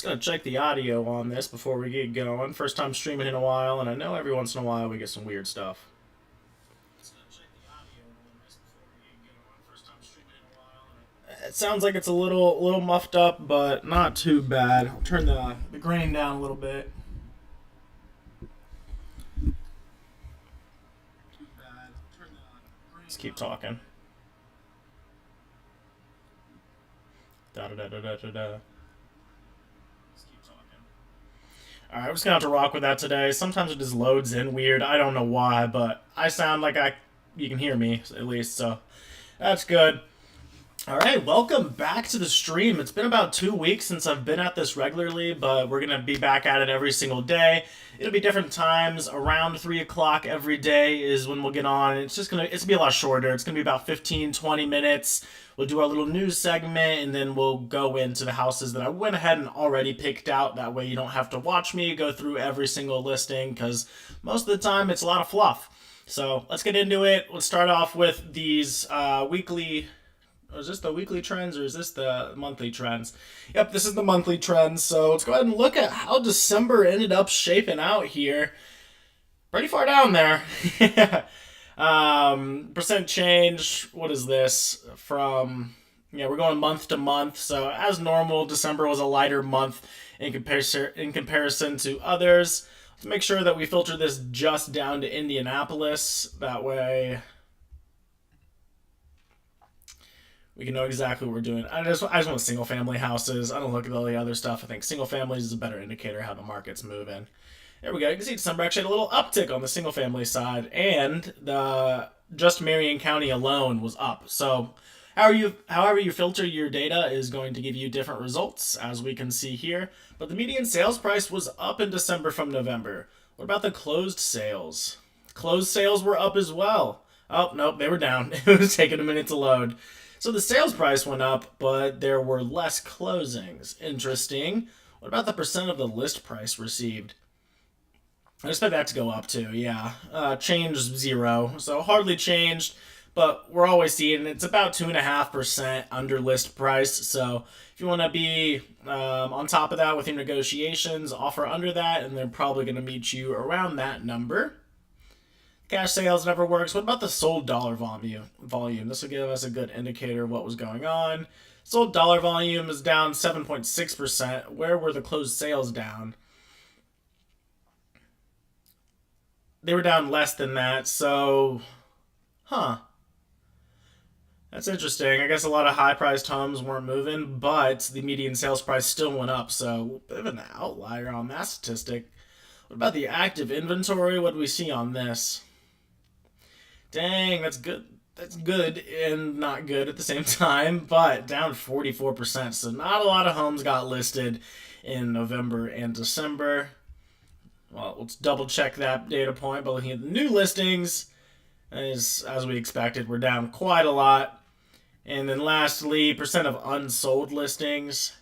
Just gonna check the audio on this before we get going. First time streaming in a while, and I know every once in a while we get some weird stuff. It sounds like it's a little muffed up, but not too bad. I'll turn the grain down a little bit. Let's keep talking. Da da da da da da da. Alright, we're just gonna have to rock with that today. Sometimes it just loads in weird. I don't know why, but I sound like you can hear me at least, so that's good. Alright, welcome back to the stream. It's been about 2 weeks since I've been at this regularly, but we're gonna be back at it every single day. It'll be different times. Around 3 o'clock every day is when we'll get on. It's gonna be a lot shorter. It's gonna be about 15-20 minutes. We'll do our little news segment, and then we'll go into the houses that I went ahead and already picked out. That way you don't have to watch me go through every single listing, because most of the time it's a lot of fluff. So let's get into it. Let's start off with these weekly... Is this the weekly trends or is this the monthly trends? Yep, this is the monthly trends. So let's go ahead and look at how December ended up shaping out here. Pretty far down there. Percent change. What is this? We're going month to month. So as normal, December was a lighter month in comparison to others. Let's make sure that we filter this just down to Indianapolis. That way we can know exactly what we're doing. I just want single family houses. I don't look at all the other stuff. I think single families is a better indicator how the market's moving. There we go. You can see December actually had a little uptick on the single family side, and the just Marion County alone was up. So however you filter your data is going to give you different results, as we can see here. But the median sales price was up in December from November. What about the closed sales? Closed sales were up as well. Oh, nope, they were down. It was taking a minute to load. So the sales price went up, but there were less closings. Interesting. What about the percent of the list price received? I expect that to go up too, yeah. Changed 0, so hardly changed, but we're always seeing it's about 2.5% under list price. So if you want to be on top of that with your negotiations, offer under that, and they're probably going to meet you around that number. Cash sales never works. What about the sold dollar volume? This will give us a good indicator of what was going on. Sold dollar volume is down 7.6%. Where were the closed sales down? They were down less than that, so... That's interesting. I guess a lot of high-priced homes weren't moving, but the median sales price still went up, so a bit of an outlier on that statistic. What about the active inventory? What do we see on this? Dang, that's good. That's good and not good at the same time, but down 44%. So not a lot of homes got listed in November and December. Well, let's double check that data point by looking at the new listings. As we expected, we're down quite a lot. And then lastly, percent of unsold listings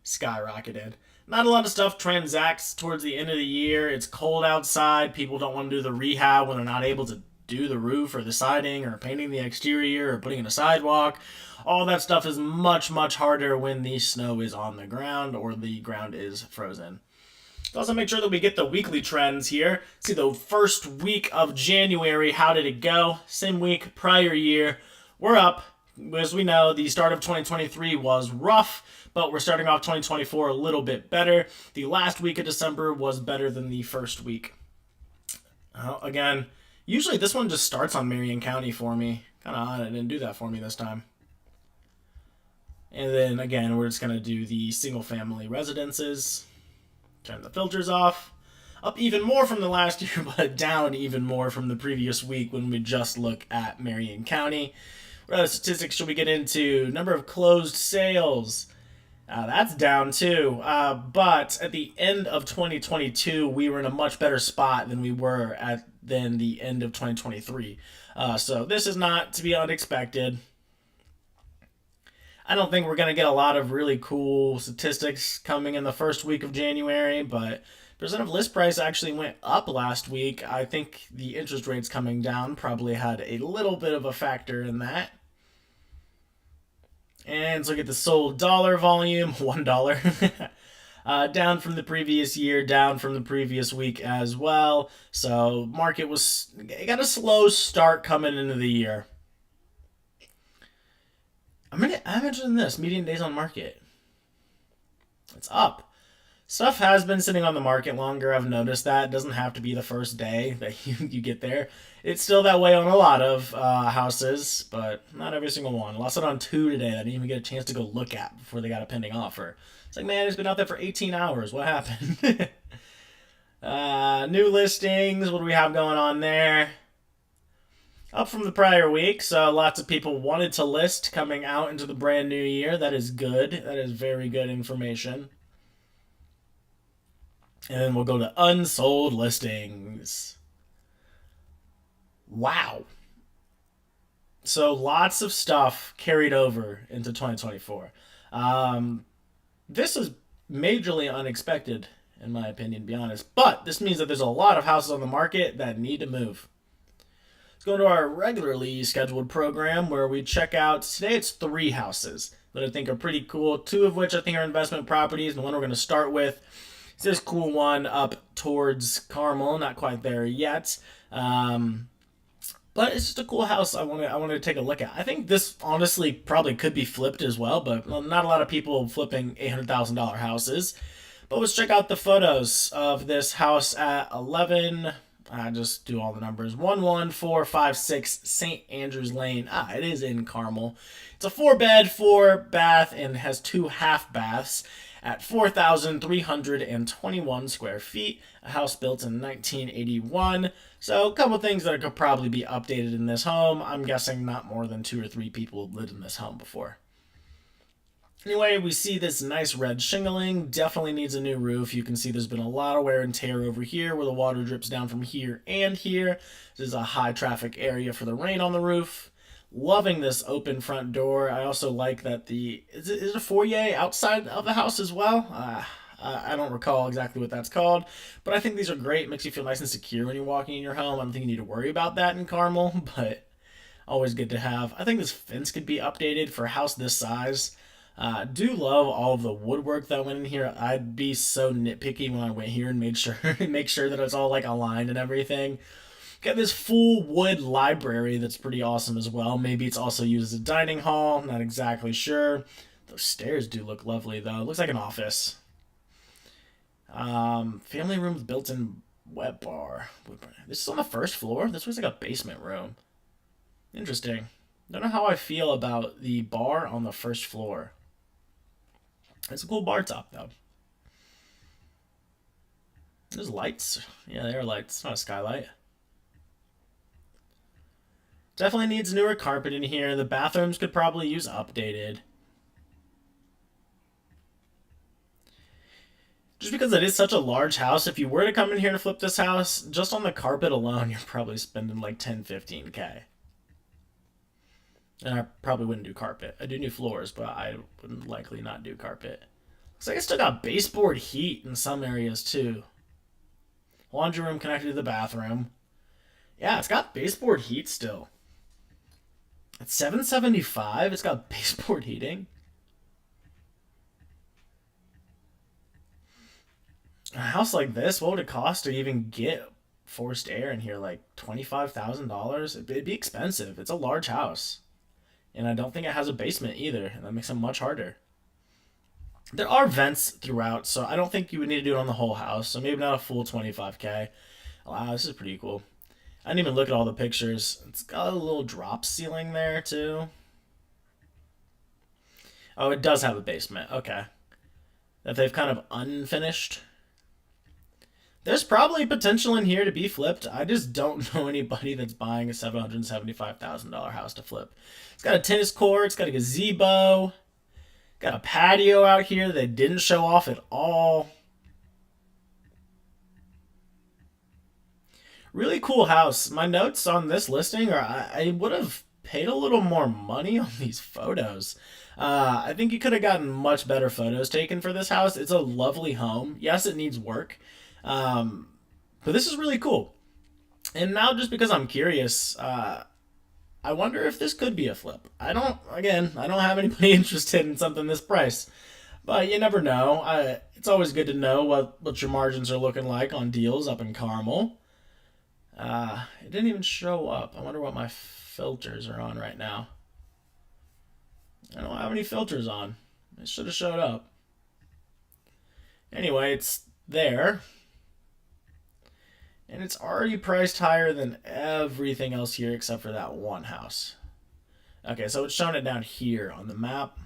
skyrocketed. Not a lot of stuff transacts towards the end of the year. It's cold outside. People don't want to do the rehab when they're not able to do the roof or the siding or painting the exterior or putting in a sidewalk. All that stuff is much, much harder when the snow is on the ground or the ground is frozen. Let's also make sure that we get the weekly trends here. See the first week of January, how did it go? Same week, prior year. We're up. As we know, the start of 2023 was rough, but we're starting off 2024 a little bit better. The last week of December was better than the first week. Again, usually this one just starts on Marion County for me. Kind of odd it didn't do that for me this time. And then again, we're just going to do the single family residences. Turn the filters off. Up even more from the last year, but down even more from the previous week when we just look at Marion County. What other statistics should we get into? Number of closed sales. That's down too. But at the end of 2022, we were in a much better spot than we were than the end of 2023. So this is not to be unexpected. I don't think we're going to get a lot of really cool statistics coming in the first week of January, but percent of list price actually went up last week. I think the interest rates coming down probably had a little bit of a factor in that. And let's look at the sold dollar volume, $1. Down from the previous year, down from the previous week as well. So market was it got a slow start coming into the year. I mentioned this median days on market. It's up. Stuff has been sitting on the market longer. I've noticed that. It doesn't have to be the first day that you get there. It's still that way on a lot of houses, but not every single one. I lost it on two today that I didn't even get a chance to go look at before they got a pending offer. It's like, man, it's been out there for 18 hours. What happened? New listings. What do we have going on there? Up from the prior week, so lots of people wanted to list coming out into the brand new year. That is good. That is very good information. And then we'll go to unsold listings. Wow. So lots of stuff carried over into 2024. Um, this is majorly unexpected, in my opinion, to be honest. But this means that there's a lot of houses on the market that need to move. Let's go to our regularly scheduled program where we check out, today it's three houses that I think are pretty cool, two of which I think are investment properties, and the one we're going to start with is this cool one up towards Carmel, not quite there yet. But it's just a cool house I want to take a look at. I think this honestly probably could be flipped as well, but well, not a lot of people flipping $800,000 houses. But let's check out the photos of this house at 11. I just do all the numbers. 11456 St. Andrews Lane. It is in Carmel. It's a 4-bed, 4-bath, and has 2 half baths at 4,321 square feet. A house built in 1981. So a couple things that could probably be updated in this home. I'm guessing not more than 2 or 3 people lived in this home before. Anyway, we see this nice red shingling. Definitely needs a new roof. You can see there's been a lot of wear and tear over here where the water drips down from here and here. This is a high traffic area for the rain on the roof. Loving this open front door. I also like that is it a foyer outside of the house as well? I don't recall exactly what that's called, but I think these are great. Makes you feel nice and secure when you're walking in your home. I don't think you need to worry about that in Carmel, but always good to have. I think this fence could be updated for a house this size. Do love all of the woodwork that went in here. I'd be so nitpicky when I went here and made sure make sure that it's all like aligned and everything. Got this full wood library that's pretty awesome as well. Maybe it's also used as a dining hall. Not exactly sure. Those stairs do look lovely though. It looks like an office. Family room with built-in wet bar. This is on the first floor. This looks like a basement room. Interesting. Don't know how I feel about the bar on the first floor. It's a cool bar top though. There's lights. Yeah, there are lights. It's not a skylight. Definitely needs newer carpet in here. The bathrooms could probably use updated. Just because it is such a large house, if you were to come in here to flip this house, just on the carpet alone, you're probably spending like 10, 15K. And I probably wouldn't do carpet. I do new floors, but I would likely not do carpet. Looks like it's still got baseboard heat in some areas too. Laundry room connected to the bathroom. Yeah, it's got baseboard heat still. At $775, it's got baseboard heating. A house like this, what would it cost to even get forced air in here? Like $25,000? It'd be expensive. It's a large house. And I don't think it has a basement either, and that makes it much harder. There are vents throughout, so I don't think you would need to do it on the whole house, so maybe not a full 25K. Wow, this is pretty cool. I didn't even look at all the pictures. It's got a little drop ceiling there, too. Oh, it does have a basement. Okay. That they've kind of unfinished. There's probably potential in here to be flipped. I just don't know anybody that's buying a $775,000 house to flip. It's got a tennis court. It's got a gazebo. Got a patio out here that didn't show off at all. Really cool house. My notes on this listing are I would have paid a little more money on these photos. I think you could have gotten much better photos taken for this house. It's a lovely home. Yes, it needs work. But this is really cool. And now just because I'm curious, I wonder if this could be a flip. I don't have anybody interested in something this price. But you never know. It's always good to know what your margins are looking like on deals up in Carmel. It didn't even show up. I wonder what my filters are on right now. I don't have any filters on. It should have showed up. Anyway, it's there. And it's already priced higher than everything else here except for that one house. Okay, so it's showing it down here on the map.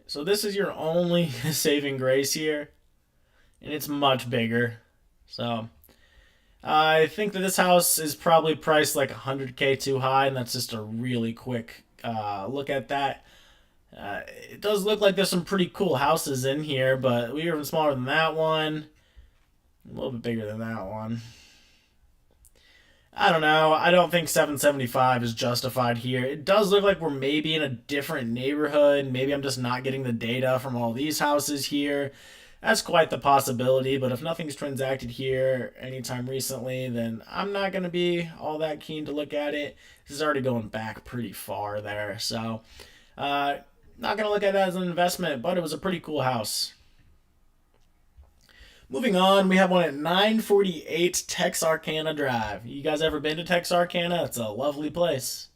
So this is your only saving grace here. And it's much bigger. So I think that this house is probably priced like 100K too high, and that's just a really quick look at that. It does look like there's some pretty cool houses in here, but we're even smaller than that one. A little bit bigger than that one. I don't know. I don't think 775 is justified here. It does look like we're maybe in a different neighborhood. Maybe I'm just not getting the data from all these houses here. That's quite the possibility, but if nothing's transacted here anytime recently, then I'm not going to be all that keen to look at it. This is already going back pretty far there, so not going to look at that as an investment, but it was a pretty cool house. Moving on, we have one at 948 Texarkana Drive. You guys ever been to Texarkana? It's a lovely place.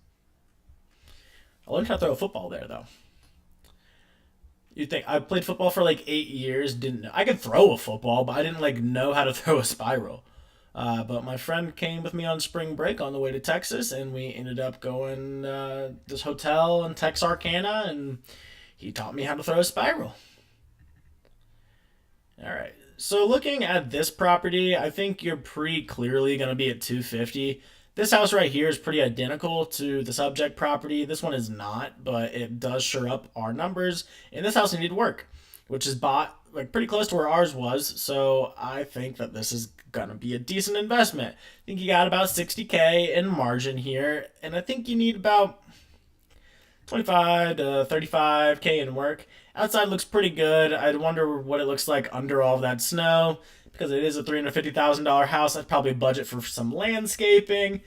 I learned how to throw a football there, though. You think I played football for like 8 years? Didn't know. I could throw a football, but I didn't like know how to throw a spiral. But my friend came with me on spring break on the way to Texas, and we ended up going this hotel in Texarkana, and he taught me how to throw a spiral. All right. So looking at this property, I think you're pretty clearly going to be at 250. This house right here is pretty identical to the subject property. This one is not, but it does sure up our numbers. And this house needed work, which is bought like pretty close to where ours was. So I think that this is going to be a decent investment. I think you got about 60K in margin here. And I think you need about 25 to 35K in work. Outside looks pretty good. I'd wonder what it looks like under all of that snow. Because it is a $350,000 house, I'd probably budget for some landscaping.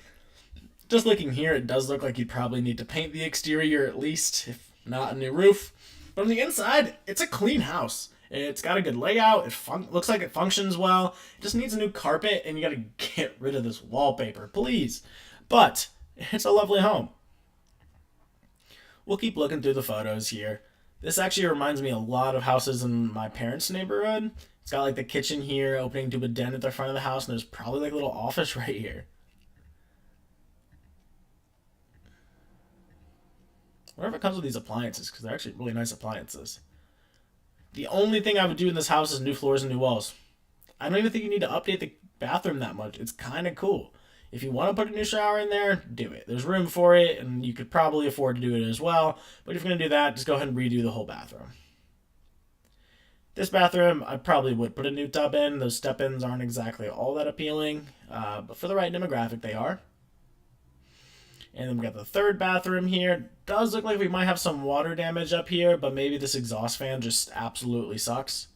Just looking here, it does look like you'd probably need to paint the exterior at least, if not a new roof. But on the inside, it's a clean house. It's got a good layout. It looks like it functions well. It just needs a new carpet, and you got to get rid of this wallpaper, please. But it's a lovely home. We'll keep looking through the photos here. This actually reminds me a lot of houses in my parents' neighborhood. It's got like the kitchen here opening to a den at the front of the house, and there's probably like a little office right here. Whatever comes with these appliances, because they're actually really nice appliances. The only thing I would do in this house is new floors and new walls. I don't even think you need to update the bathroom that much. It's kind of cool. If you want to put a new shower in there, do it. There's room for it, and you could probably afford to do it as well. But if you're going to do that, just go ahead and redo the whole bathroom. This bathroom, I probably would put a new tub in. Those step-ins aren't exactly all that appealing, but for the right demographic, they are. And then we got the third bathroom here. It does look like we might have some water damage up here, but maybe this exhaust fan just absolutely sucks.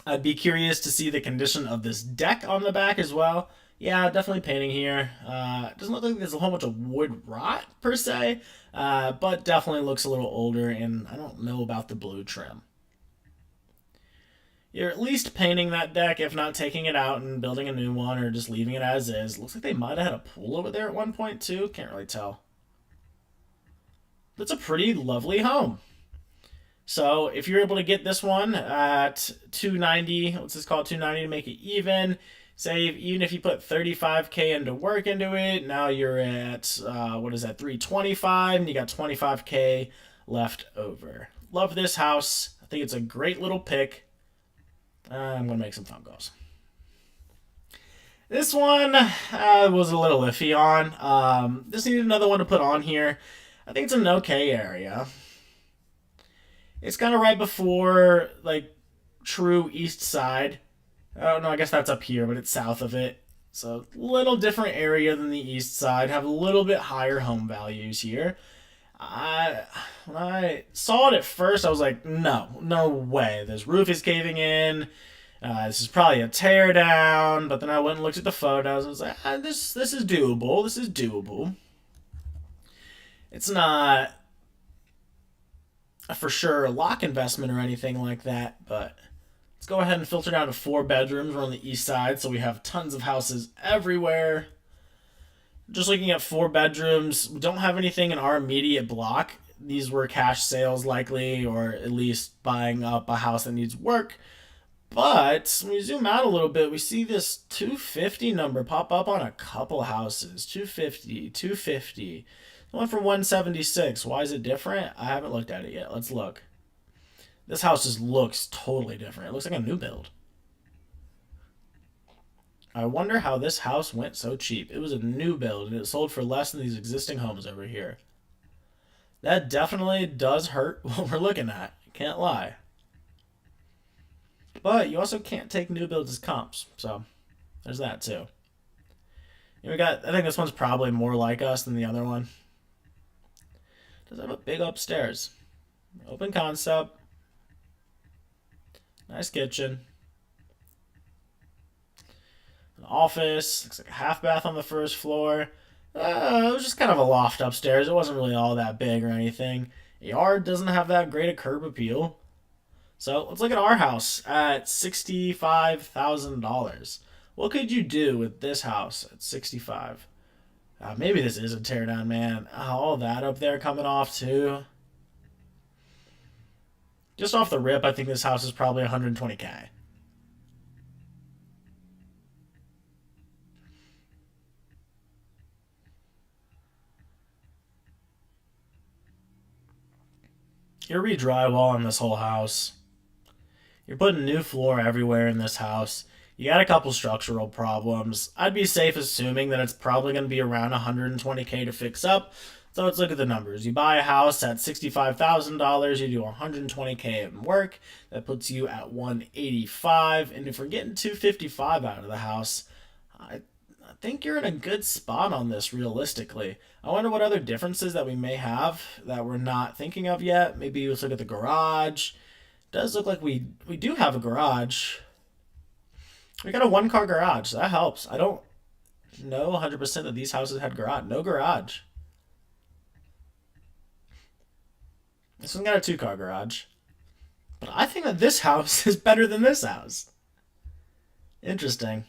I'd be curious to see the condition of this deck on the back as well. Yeah, definitely painting here. Doesn't look like there's a whole bunch of wood rot per se, but definitely looks a little older, and I don't know about the blue trim. You're at least painting that deck, if not taking it out and building a new one or just leaving it as is. Looks like they might have had a pool over there at one point too. Can't really tell. That's a pretty lovely home. So if you're able to get this one at 290, what's this called, 290 to make it even, save, even if you put 35K into work into it, now you're at, what is that, 325, and you got 25K left over. Love this house. I think it's a great little pick. I'm going to make some phone calls. This one was a little iffy on. Just needed another one to put on here. I think it's an okay area. It's kind of right before, like, true east side. Oh, no, I guess that's up here, but it's south of it. So, little different area than the east side. Have a little bit higher home values here. When I saw it at first, I was like, no way. This roof is caving in. This is probably a tear down. But then I went and looked at the photos and was like, this is doable. This is doable. It's not for sure a lock investment or anything like that, but let's go ahead and filter down to 4 bedrooms. We're on the east side, so we have tons of houses everywhere. Just looking at 4 bedrooms, we don't have anything in our immediate block. These were cash sales likely, or at least buying up a house that needs work. But when we zoom out a little bit, we see this 250 number pop up on a couple houses. 250, 250. It went for 176. Why is it different? I haven't looked at it yet. Let's look. This house just looks totally different. It looks like a new build. I wonder how this house went so cheap. It was a new build and it sold for less than these existing homes over here. That definitely does hurt what we're looking at. Can't lie. But you also can't take new builds as comps, so there's that too. We got. I think this one's probably more like us than the other one. Does have a big upstairs, open concept, nice kitchen, an office. Looks like a half bath on the first floor. It was just kind of a loft upstairs. It wasn't really all that big or anything. The yard doesn't have that great a curb appeal. So let's look at our house at $65,000. What could you do with this house at 65? Maybe this is a teardown, man. All that up there coming off too. Just off the rip, I think this house is probably 120K. You're re-drywalling this whole house. You're putting new floor everywhere in this house. You got a couple structural problems. I'd be safe assuming that it's probably going to be around 120K to fix up. So let's look at the numbers. You buy a house at $65,000, you do 120K in work. That puts you at 185. And if we're getting 255 out of the house, I think you're in a good spot on this realistically. I wonder what other differences that we may have that we're not thinking of yet. Maybe let's look at the garage. Does look like we do have a garage. We got a 1 car garage. So that helps. I don't know 100% that these houses had garage. No garage. This one got a 2 car garage. But I think that this house is better than this house. Interesting.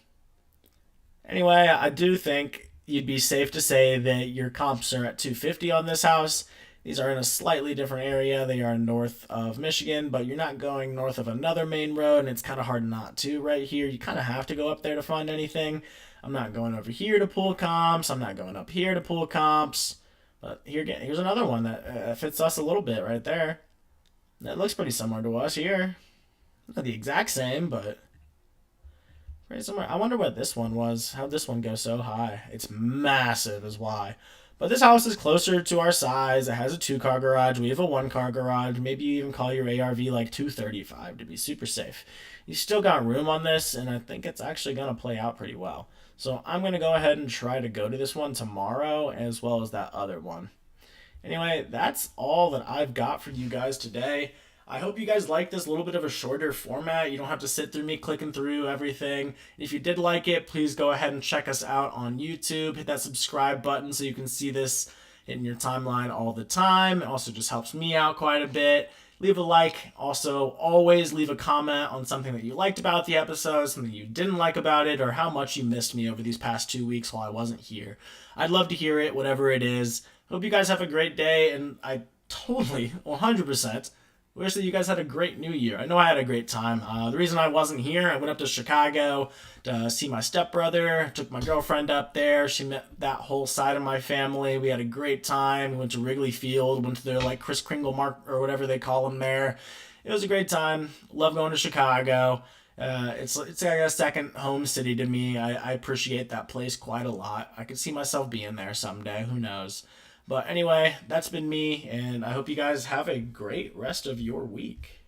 Anyway, I do think you'd be safe to say that your comps are at 250 on this house. These are in a slightly different area. They are north of Michigan, but you're not going north of another main road, and it's kind of hard not to right here. You kind of have to go up there to find anything. I'm not going over here to pull comps. I'm not going up here to pull comps. But here's another one that fits us a little bit right there. That looks pretty similar to us here. Not the exact same, but pretty similar. I wonder what this one was. How'd this one go so high? It's massive is why. But this house is closer to our size. It has a 2 car garage. We have a 1 car garage. Maybe you even call your ARV like 235 to be super safe. You still got room on this, and I think it's actually going to play out pretty well. So I'm going to go ahead and try to go to this one tomorrow as well as that other one. Anyway, that's all that I've got for you guys today. I hope you guys like this little bit of a shorter format. You don't have to sit through me clicking through everything. If you did like it, please go ahead and check us out on YouTube. Hit that subscribe button so you can see this in your timeline all the time. It also just helps me out quite a bit. Leave a like. Also, always leave a comment on something that you liked about the episode, something you didn't like about it, or how much you missed me over these past 2 weeks while I wasn't here. I'd love to hear it, whatever it is. Hope you guys have a great day, and I totally, 100%, wish that you guys had a great new year. I know I had a great time. The reason I wasn't here, I went up to Chicago to see my stepbrother. Took my girlfriend up there. She met that whole side of my family. We had a great time. We went to Wrigley Field. Went to their like Kris Kringle Mark or whatever they call them there. It was a great time. Love going to Chicago. It's like a second home city to me. I appreciate that place quite a lot. I could see myself being there someday. Who knows? But anyway, that's been me, and I hope you guys have a great rest of your week.